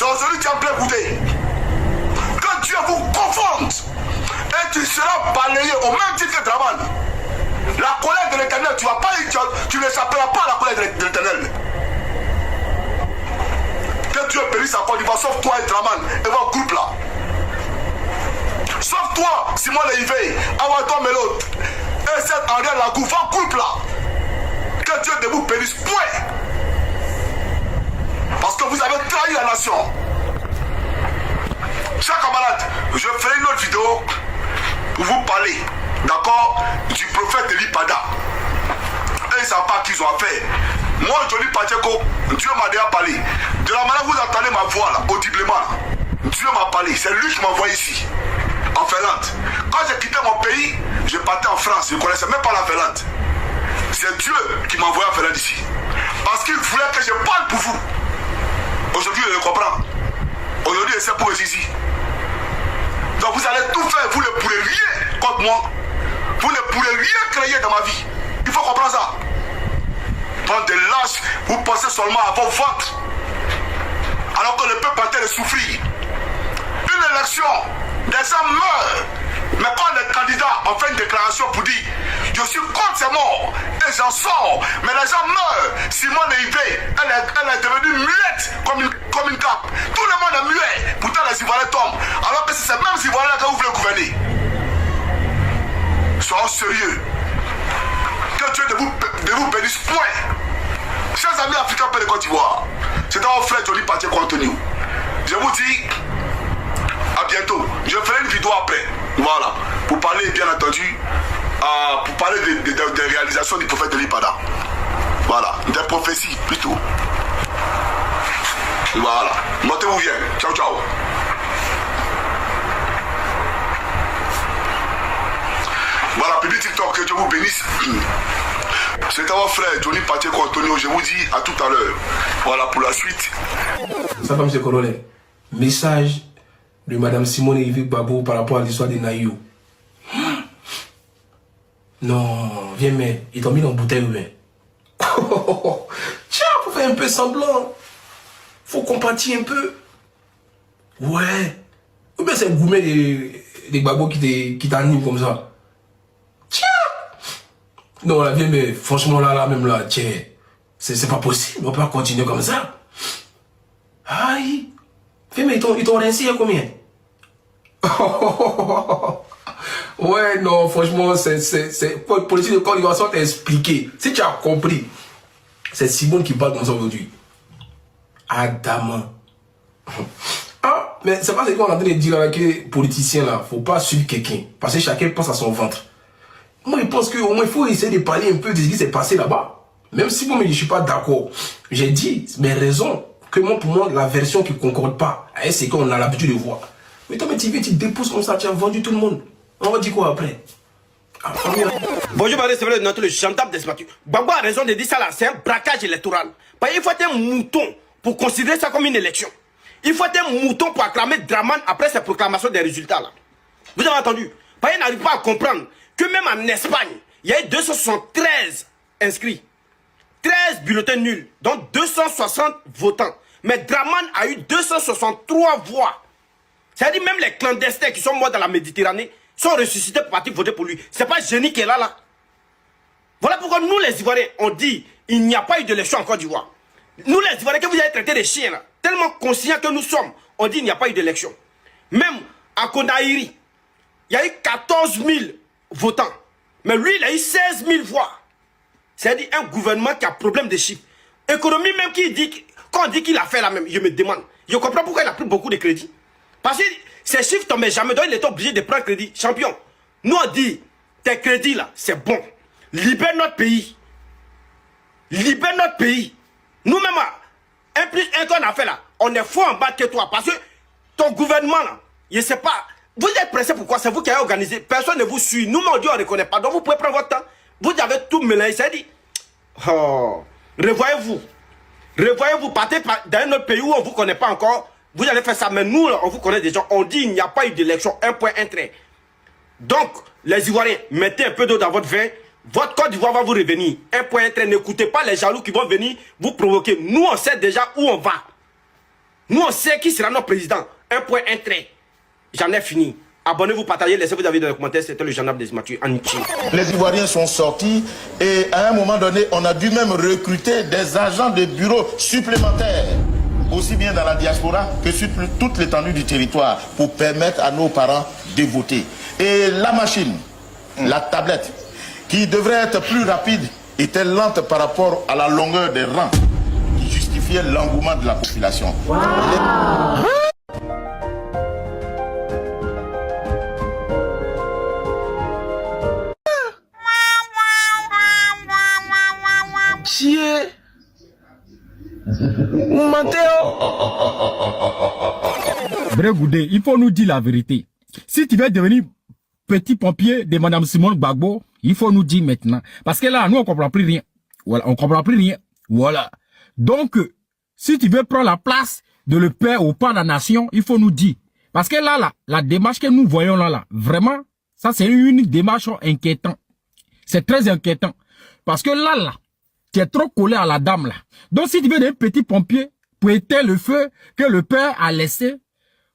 C'est aujourd'hui que tu as plein goûté. Quand Dieu vous confonde, et tu seras balayé au même titre que Draman. La colère de l'Éternel, tu ne s'appelleras pas la colère de l'Éternel. Que Dieu bénisse à Côte d'Ivoire, sauf toi et Draman, et votre groupe là. Sauf toi, Simon Leivé, Awadon Melo, et cette Ariel Lagou, votre groupe là. Que Dieu ne vous bénisse, point. Parce que vous avez trahi la nation. Chers camarades, je ferai une autre vidéo pour vous parler, d'accord, du prophète Eli Pada. Et ils ne savent pas qu'ils ont affaire. Moi, Johnny Pacheco, Dieu m'a déjà parlé. De la manière que vous entendez ma voix là, audiblement, Dieu m'a parlé. C'est lui qui m'a envoyé ici, en Finlande. Quand j'ai quitté mon pays, je partais en France. Je ne connaissais même pas la Finlande. C'est Dieu qui m'a envoyé en Finlande ici. Parce qu'il voulait que je parle pour vous. Aujourd'hui, je le comprends. Aujourd'hui, c'est pour eux ici. Donc vous allez tout faire, vous ne pourrez rien contre moi. Vous ne pourrez rien créer dans ma vie. Il faut comprendre ça. Bande de lâches, vous pensez seulement à vos ventres. Alors que le peuple est en train de souffrir. Une élection, des gens meurent. Mais quand les candidats ont fait une déclaration pour dire je suis contre ces morts et j'en sors, mais les gens meurent. Simone Leivé, elle est devenue muette comme une cape. Tout le monde est muet. Pourtant les Ivoiriens tombent. Alors que c'est ces mêmes Ivoiriens que vous voulez gouverner. Soyons sérieux. Que Dieu ne vous bénisse point. Chers amis africains de Côte d'Ivoire, c'est mon frère Johnny Pacheco Anthony. Je vous dis à bientôt. Je ferai une vidéo après. Voilà. Pour parler, bien entendu, pour parler des réalisations du prophète Eli Pada. Voilà. Des prophéties, plutôt. Voilà. Montez-vous bien. Ciao, ciao. Voilà, public TikTok, que Dieu vous bénisse. C'est mon frère Johnny Pacheco Antonio. Je vous dis à tout à l'heure. Voilà pour la suite. Ça va, M. le colonel. Message de Mme Simone Yvick Babou par rapport à l'histoire de Naïo. Non, viens, mais ils t'ont mis dans la bouteille, ouais. Tiens, faut faire un peu semblant. Faut compatir un peu. Ouais. Ou bien c'est le gourmet des babos qui t'animent comme ça. Tiens. Non, là, viens, mais franchement, là, même là, tiens. C'est pas possible. On peut pas continuer comme ça. Aïe. Viens, mais ils t'ont rincé à combien? Ouais, non, franchement, c'est politique de Côte d'Ivoire, ça t'a expliqué. Si tu as compris, c'est Simone qui parle comme ça aujourd'hui. Adamant. Ah, mais c'est pas ce qu'on est en train de dire avec les politiciens là. Faut pas suivre quelqu'un. Parce que chacun pense à son ventre. Moi, je pense qu'au moins, il faut essayer de parler un peu de ce qui s'est passé là-bas. Même si moi, je ne suis pas d'accord. J'ai dit mes raisons. Que moi, pour moi, la version qui ne concorde pas, c'est qu'on a l'habitude de voir. Mais toi, tu déposes comme ça, tu as vendu tout le monde. On va dire quoi après? Bonjour, Marie, c'est vrai, notre le gendarme des battus. Gbagbo a raison de dire ça là, c'est un braquage électoral. Parce qu'il faut être un mouton pour considérer ça comme une élection. Il faut être un mouton pour acclamer Draman après sa proclamation des résultats là. Vous avez entendu? Parce qu'il n'arrive pas à comprendre que même en Espagne, il y a eu 273 inscrits. 13 bulletins nuls, donc 260 votants. Mais Draman a eu 263 voix. C'est-à-dire même les clandestins qui sont morts dans la Méditerranée sont ressuscités pour partir voter pour lui. C'est pas Génie qui est là. Voilà pourquoi nous les Ivoiriens, on dit il n'y a pas eu d'élection en Côte d'Ivoire. Nous les Ivoiriens que vous avez traités de chiens là, tellement conscients que nous sommes, on dit il n'y a pas eu d'élection. Même à Konaïri, il y a eu 14 000 votants. Mais lui, il a eu 16 000 voix. C'est-à-dire un gouvernement qui a problème de chiffres. Économie même qui dit, quand on dit qu'il a fait la même, je me demande. Je comprends pourquoi il a pris beaucoup de crédit. Parce que ces chiffres tombaient jamais, donc il était obligé de prendre crédit. Champion, nous on dit, tes crédits là, c'est bon. Libère notre pays. Libère notre pays. Nous-mêmes, 1 plus 1 qu'on a fait là, on est fort en bas que toi. Parce que ton gouvernement là, je ne sais pas, vous êtes pressé pourquoi? C'est vous qui avez organisé. Personne ne vous suit. Nous, on dit, on ne reconnaît pas. Donc vous pouvez prendre votre temps. Vous avez tout mélangé. C'est dit, oh, revoyez-vous. Revoyez-vous, partez dans un autre pays où on ne vous connaît pas encore. Vous allez faire ça. Mais nous, on vous connaît déjà. On dit, il n'y a pas eu d'élection. Un point, un trait. Donc, les Ivoiriens, mettez un peu d'eau dans votre vin. Votre Côte d'Ivoire va vous revenir. Un point, un trait. N'écoutez pas les jaloux qui vont venir vous provoquer. Nous, on sait déjà où on va. Nous, on sait qui sera notre président. Un point, un trait. J'en ai fini. Abonnez-vous, partagez, laissez vos avis dans les commentaires. C'était le Jean-Nap Desmathieu en entier. Les Ivoiriens sont sortis et à un moment donné, on a dû même recruter des agents de bureau supplémentaires, aussi bien dans la diaspora que sur toute l'étendue du territoire, pour permettre à nos parents de voter. Et la machine, la tablette, qui devrait être plus rapide, était lente par rapport à la longueur des rangs, qui justifiait l'engouement de la population. Chier. Vous mentez, Brégoudé, il faut nous dire la vérité. Si tu veux devenir petit pompier de Madame Simone Gbagbo, il faut nous dire maintenant. Parce que là, nous, on comprend plus rien. Voilà, on comprend plus rien. Voilà. Donc, si tu veux prendre la place de le père au pas de la nation, il faut nous dire. Parce que là, la démarche que nous voyons là, vraiment, ça c'est une démarche inquiétante. C'est très inquiétant. Parce que là, tu es trop collé à la dame là. Donc si tu veux un petit pompier pour éteindre le feu que le père a laissé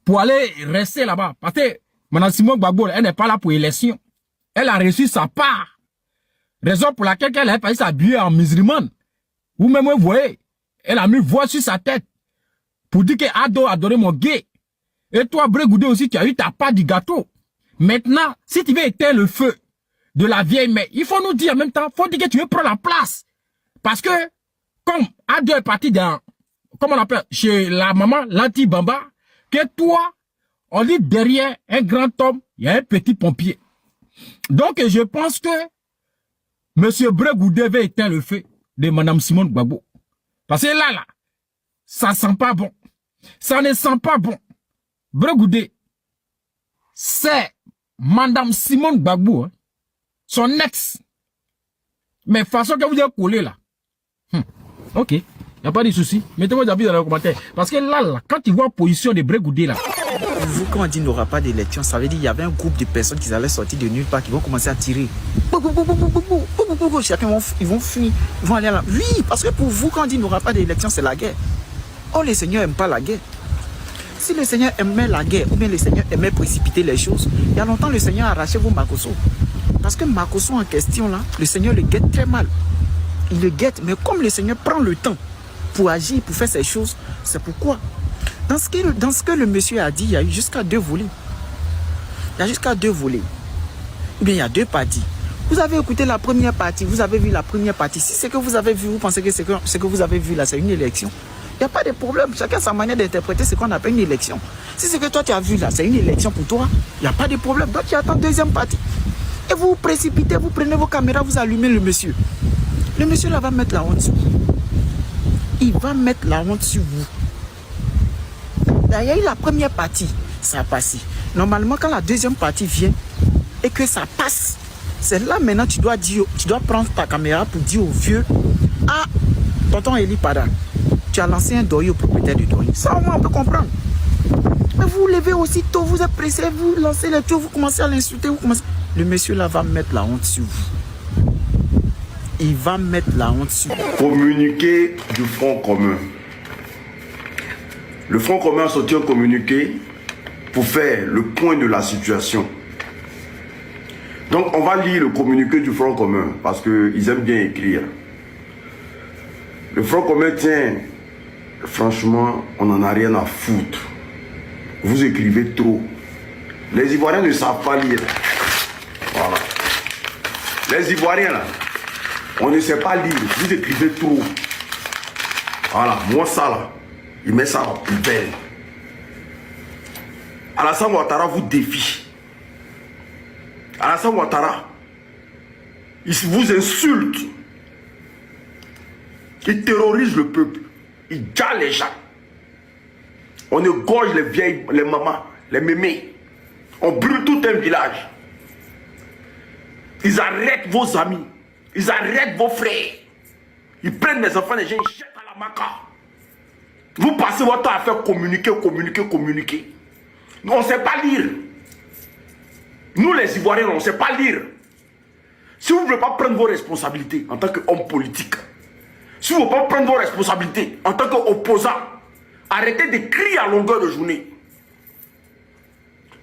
pour aller rester là-bas. Parce que Mme Simone Gbagbo, elle n'est pas là pour élection. Elle a reçu sa part. Raison pour laquelle elle a pas s'habiller en musulmane. Vous-même, vous voyez, elle a mis voix sur sa tête pour dire que Ado a donné mon gay. Et toi, Brégoudé aussi, tu as eu ta part du gâteau. Maintenant, si tu veux éteindre le feu de la vieille mère, il faut nous dire en même temps, il faut dire que tu veux prendre la place. Parce que, comme Ado est parti dans, comment on appelle, chez la maman, l'anti-bamba, que toi, on dit derrière un grand homme, il y a un petit pompier. Donc, je pense que M. Brégoudé va éteindre le feu de Mme Simone Gbagbo. Parce que là, ça sent pas bon. Ça ne sent pas bon. Brégoudé, c'est Mme Simone Gbagbo, hein, son ex. Mais façon que vous êtes collé là. Ok, il n'y a pas de souci. Mettez vos avis dans les commentaires. Parce que là, quand tu vois la position de Brégoudé là. Vous, quand on dit qu'il n'y aura pas d'élection, ça veut dire qu'il y avait un groupe de personnes qui allaient sortir de nulle part, qui vont commencer à tirer. Chacun ils vont fuir, ils vont aller là. Oui, parce que pour vous, quand on dit qu'il n'y aura pas d'élection, c'est la guerre. Oh, le Seigneur n'aime pas la guerre. Si le Seigneur aimait la guerre, ou bien le Seigneur aimait précipiter les choses, il y a longtemps, le Seigneur a arraché vos Makosso. Parce que Makosso en question là, le Seigneur le guette très mal. Il le guette, mais comme le Seigneur prend le temps pour agir, pour faire ces choses, c'est pourquoi. Dans ce que le monsieur a dit, il y a eu jusqu'à 2 volets. Il y a jusqu'à 2 volets. Ou bien il y a 2 parties. Vous avez écouté la première partie, vous avez vu la première partie. Si c'est que vous avez vu, vous pensez que ce que vous avez vu là, c'est une élection, il n'y a pas de problème. Chacun a sa manière d'interpréter ce qu'on appelle une élection. Si c'est que toi tu as vu là, c'est une élection pour toi, il n'y a pas de problème. Donc tu attends deuxième partie. Et vous vous précipitez, vous prenez vos caméras, vous allumez le monsieur. Le monsieur là va mettre la honte sur vous. Il va mettre la honte sur vous. Là, il y a eu la première partie, ça a passé. Normalement, quand la deuxième partie vient et que ça passe, c'est là maintenant tu dois dire, tu dois prendre ta caméra pour dire au vieux, ah, tonton Eli Pada, tu as lancé un doyer au propriétaire du doyer. Ça, au moins, on peut comprendre. Mais vous vous levez aussitôt, vous êtes pressé, vous lancez les tuyaux, vous commencez à l'insulter, vous commencez... Le monsieur là va mettre la honte sur vous. Il va mettre la honte sur vous. Communiqué du Front commun. Le Front commun a sorti un communiqué pour faire le point de la situation. Donc on va lire le communiqué du Front commun parce qu'ils aiment bien écrire. Le Front commun tient, franchement, on n'en a rien à foutre. Vous écrivez trop. Les Ivoiriens ne savent pas lire. Voilà. Les Ivoiriens là, on ne sait pas lire. Vous écrivez trop. Voilà, moi ça là, il met ça en plus belle. Alassane Ouattara vous défie. Alassane Ouattara, il vous insulte. Il terrorise le peuple. Il gale les gens. On égorge les vieilles, les mamans, les mémés. On brûle tout un village. Ils arrêtent vos amis. Ils arrêtent vos frères. Ils prennent les enfants des gens, ils jettent à la maca. Vous passez votre temps à faire communiquer. Nous, on ne sait pas lire. Nous, les Ivoiriens, on ne sait pas lire. Si vous ne voulez pas prendre vos responsabilités en tant qu'homme politique, si vous ne voulez pas prendre vos responsabilités en tant qu'opposant, Arrêtez d'écrire à longueur de journée.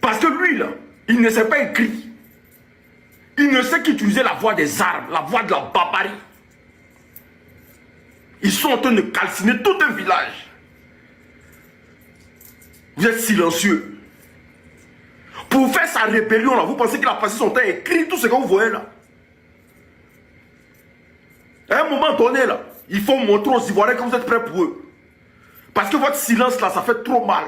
Parce que lui, là, il ne sait pas écrire. Il ne sait qu'utiliser la voie des armes, la voie de la barbarie. Ils sont en train de calciner tout un village. Vous êtes silencieux. Pour faire sa rébellion, là, vous pensez qu'il a passé son temps à écrire tout ce que vous voyez là? À un moment donné, là, il faut montrer aux Ivoiriens que vous êtes prêts pour eux. Parce que votre silence, là, ça fait trop mal.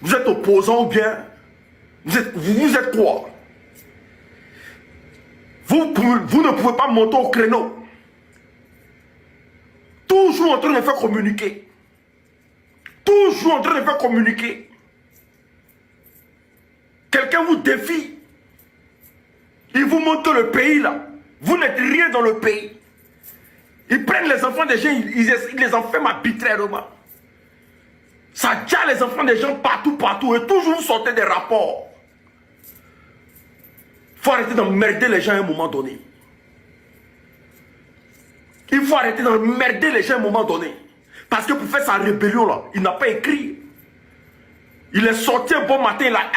Vous êtes opposant ou bien vous êtes quoi? Vous ne pouvez pas monter au créneau. Toujours en train de faire communiquer. Toujours en train de faire communiquer. Quelqu'un vous défie. Il vous montre que le pays là, vous n'êtes rien dans le pays. Ils prennent les enfants des gens, ils les enferment arbitrairement. Ça tient les enfants des gens partout, et toujours vous sortez des rapports. Il faut arrêter d'emmerder les gens à un moment donné. Il faut arrêter d'emmerder les gens à un moment donné. Parce que pour faire sa rébellion là, il n'a pas écrit. Il est sorti un bon matin, il a